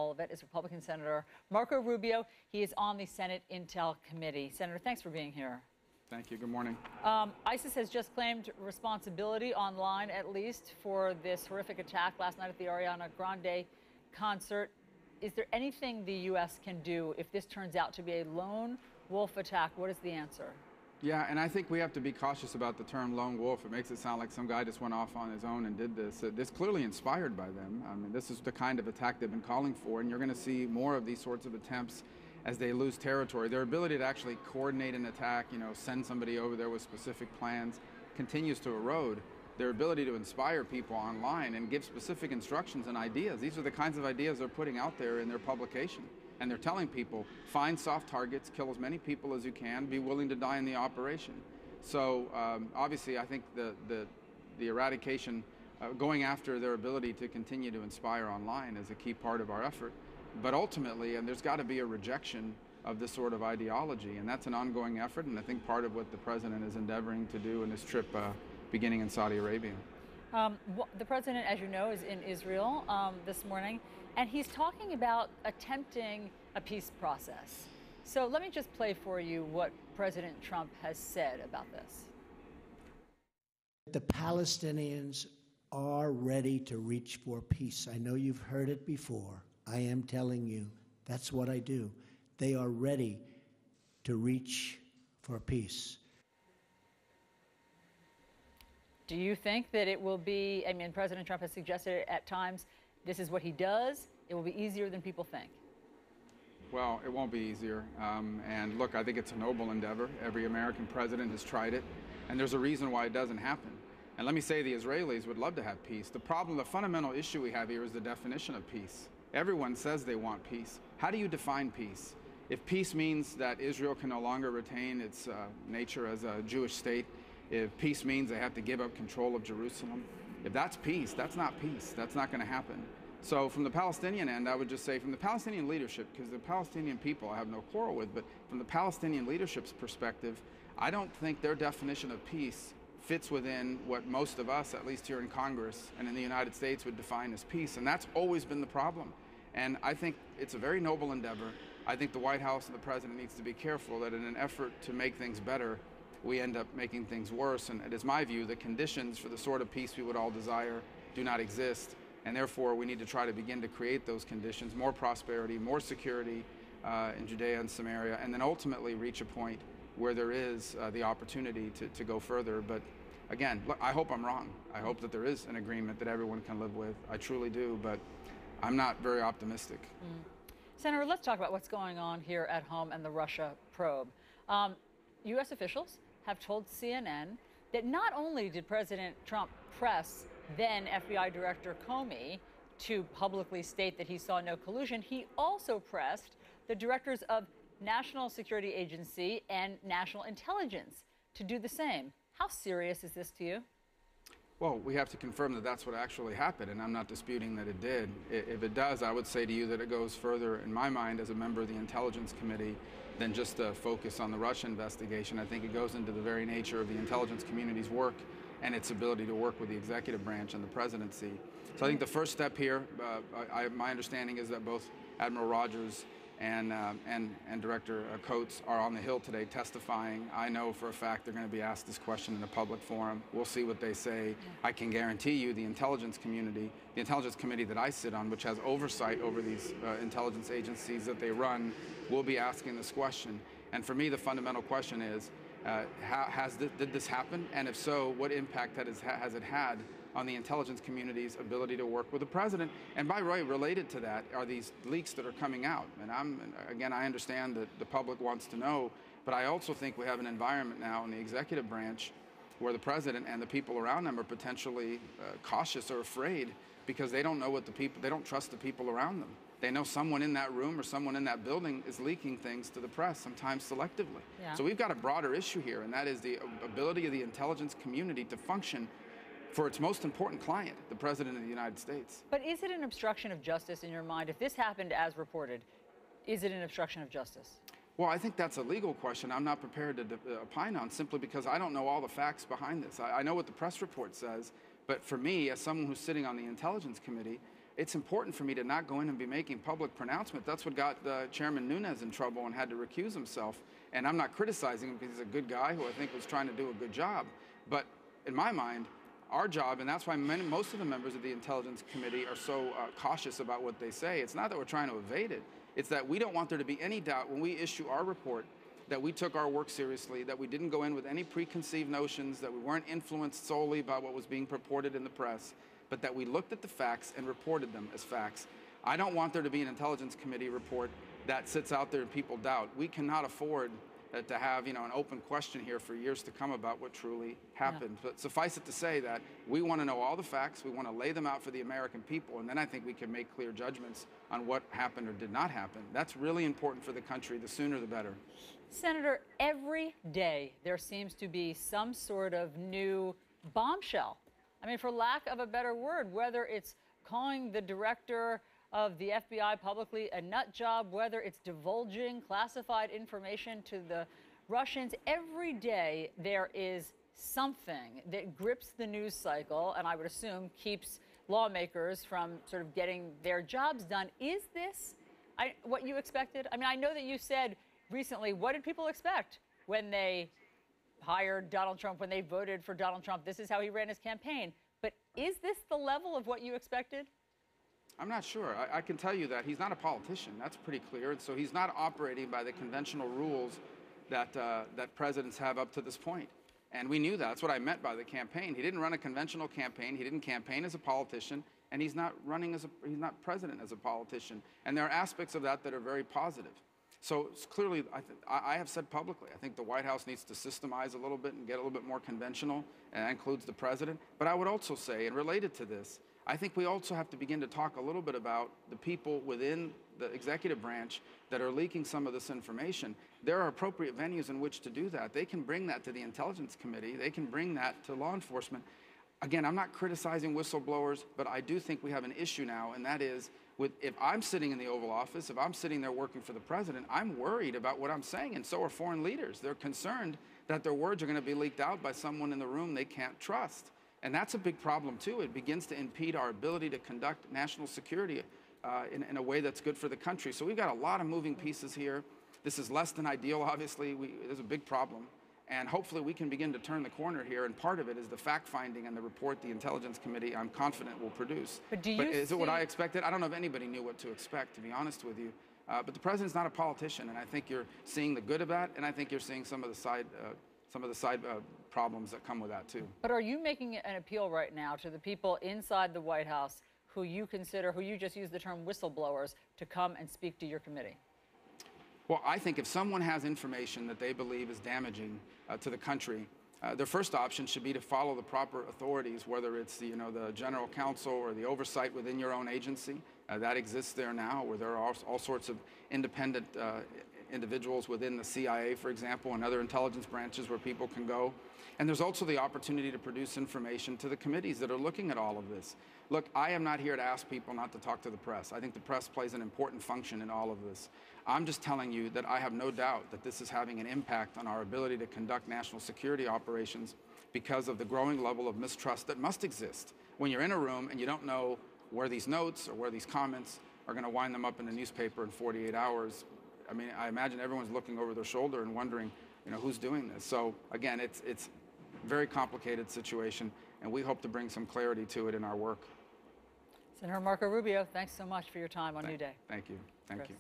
all of it is Republican Senator Marco Rubio. He is on the Senate Intel Committee. Senator, thanks for being here. Thank you. Good morning. ISIS has just claimed responsibility online, at least, for this horrific attack last night at the Ariana Grande concert. Is there anything the U.S. can do if this turns out to be a lone wolf attack? What is the answer? Yeah, and I think we have to be cautious about the term lone wolf. It makes it sound like some guy just went off on his own and did this. This clearly inspired by them. I mean, this is the kind of attack they've been calling for, and you're going to see more of these sorts of attempts as they lose territory. Their ability to actually coordinate an attack, send somebody over there with specific plans, continues to erode. Their ability to inspire people online and give specific instructions and ideas. These are the kinds of ideas they're putting out there in their publication. And they're telling people, find soft targets, kill as many people as you can, be willing to die in the operation. So obviously, I think the eradication, going after their ability to continue to inspire online is a key part of our effort. But ultimately, and there's got to be a rejection of this sort of ideology, and that's an ongoing effort, and I think part of what the president is endeavoring to do in this trip beginning in Saudi Arabia. The president, as you know, is in Israel this morning, and he's talking about attempting a peace process. So let me just play for you what President Trump has said about this. The Palestinians are ready to reach for peace. I know you've heard it before. I am telling you, that's what I do. They are ready to reach for peace. Do you think that it will be, President Trump has suggested at times, this is what he does, it will be easier than people think? Well, it won't be easier. And look, I think it's a noble endeavor. Every American president has tried it, and there's a reason why it doesn't happen. And let me say the Israelis would love to have peace. The problem, the fundamental issue we have here is the definition of peace. Everyone says they want peace. How do you define peace? If peace means that Israel can no longer retain its nature as a Jewish state, if peace means they have to give up control of Jerusalem, if that's peace, that's not peace. That's not going to happen. So from the Palestinian end, I would just say from the Palestinian leadership, because the Palestinian people I have no quarrel with, but from the Palestinian leadership's perspective, I don't think their definition of peace fits within what most of us, at least here in Congress and in the United States, would define as peace. And that's always been the problem. And I think it's a very noble endeavor. I think the White House and the president needs to be careful that in an effort to make things better, we end up making things worse. And it is my view the conditions for the sort of peace we would all desire do not exist. And therefore, we need to try to begin to create those conditions, more prosperity, more security in Judea and Samaria, and then ultimately reach a point where there is the opportunity to go further. But again, look, I hope I'm wrong. I hope that there is an agreement that everyone can live with. I truly do, but I'm not very optimistic. Senator, let's talk about what's going on here at home and the Russia probe. U.S. officials have told CNN that not only did President Trump press then FBI Director Comey to publicly state that he saw no collusion, he also pressed the directors of National Security Agency and National Intelligence to do the same. How serious is this to you? Well, we have to confirm that that's what actually happened, and I'm not disputing that it did. If it does, I would say to you that it goes further, in my mind, as a member of the Intelligence Committee, than just a focus on the Russia investigation. I think it goes into the very nature of the intelligence community's work and its ability to work with the executive branch and the presidency. So I think the first step here, my understanding is that both Admiral Rogers and Director Coates are on the Hill today testifying. I know for a fact they're going to be asked this question in a public forum. We'll see what they say. I can guarantee you the intelligence community, the intelligence committee that I sit on, which has oversight over these intelligence agencies that they run, will be asking this question. And for me, the fundamental question is, did this happen? And if so, what impact has it had on the intelligence community's ability to work with the president? And by the way, related to that are these leaks that are coming out. And again, I understand that the public wants to know, but I also think we have an environment now in the executive branch where the president and the people around them are potentially cautious or afraid because they don't know what they don't trust the people around them. They know someone in that room or someone in that building is leaking things to the press, sometimes selectively. Yeah. So we've got a broader issue here, and that is the ability of the intelligence community to function for its most important client, the President of the United States. But is it an obstruction of justice in your mind? If this happened as reported, is it an obstruction of justice? Well, I think that's a legal question I'm not prepared to opine on, simply because I don't know all the facts behind this. I know what the press report says, but for me, as someone who's sitting on the Intelligence Committee, it's important for me to not go in and be making public pronouncements. That's what got Chairman Nunes in trouble and had to recuse himself. And I'm not criticizing him because he's a good guy who I think was trying to do a good job. But in my mind, our job, and that's why most of the members of the Intelligence Committee are so cautious about what they say. It's not that we're trying to evade it. It's that we don't want there to be any doubt when we issue our report that we took our work seriously, that we didn't go in with any preconceived notions, that we weren't influenced solely by what was being purported in the press, but that we looked at the facts and reported them as facts. I don't want there to be an Intelligence Committee report that sits out there and people doubt. We cannot afford to have, an open question here for years to come about what truly happened. Yeah. But suffice it to say that we want to know all the facts, we want to lay them out for the American people, and then I think we can make clear judgments on what happened or did not happen. That's really important for the country. The sooner the better. Senator, every day there seems to be some sort of new bombshell. I mean, for lack of a better word, whether it's calling the director of the FBI publicly a nut job, whether it's divulging classified information to the Russians, every day there is something that grips the news cycle and I would assume keeps lawmakers from sort of getting their jobs done. Is this what you expected? I mean, I know that you said recently, what did people expect when they hired Donald Trump, when they voted for Donald Trump? This is how he ran his campaign. But is this the level of what you expected? I'm not sure. I can tell you that he's not a politician. That's pretty clear. And so he's not operating by the conventional rules that presidents have up to this point. And we knew that. That's what I meant by the campaign. He didn't run a conventional campaign. He didn't campaign as a politician. And he's not he's not president as a politician. And there are aspects of that that are very positive. So clearly, I have said publicly, I think the White House needs to systemize a little bit and get a little bit more conventional, and that includes the president. But I would also say, and related to this, I think we also have to begin to talk a little bit about the people within the executive branch that are leaking some of this information. There are appropriate venues in which to do that. They can bring that to the Intelligence Committee. They can bring that to law enforcement. Again, I'm not criticizing whistleblowers, but I do think we have an issue now, and that is, if I'm sitting in the Oval Office, if I'm sitting there working for the president, I'm worried about what I'm saying, and so are foreign leaders. They're concerned that their words are going to be leaked out by someone in the room they can't trust. And that's a big problem, too. It begins to impede our ability to conduct national security in a way that's good for the country. So we've got a lot of moving pieces here. This is less than ideal, obviously. There's a big problem. And hopefully we can begin to turn the corner here. And part of it is the fact-finding and the report the Intelligence Committee, I'm confident, will produce. But is it what I expected? I don't know if anybody knew what to expect, to be honest with you. But the president's not a politician, and I think you're seeing the good of that, and I think you're seeing some of the side problems that come with that, too. But are you making an appeal right now to the people inside the White House who you just used the term whistleblowers, to come and speak to your committee? Well, I think if someone has information that they believe is damaging to the country, their first option should be to follow the proper authorities, whether it's the general counsel or the oversight within your own agency. That exists there now, where there are all sorts of independent individuals within the CIA, for example, and other intelligence branches where people can go. And there's also the opportunity to produce information to the committees that are looking at all of this. Look, I am not here to ask people not to talk to the press. I think the press plays an important function in all of this. I'm just telling you that I have no doubt that this is having an impact on our ability to conduct national security operations because of the growing level of mistrust that must exist when you're in a room and you don't know where these notes or where these comments are going to wind them up in a newspaper in 48 hours. I mean, I imagine everyone's looking over their shoulder and wondering, who's doing this. So again, it's a very complicated situation, and we hope to bring some clarity to it in our work. Senator Marco Rubio, thanks so much for your time on New Day. Thank you. Thank you.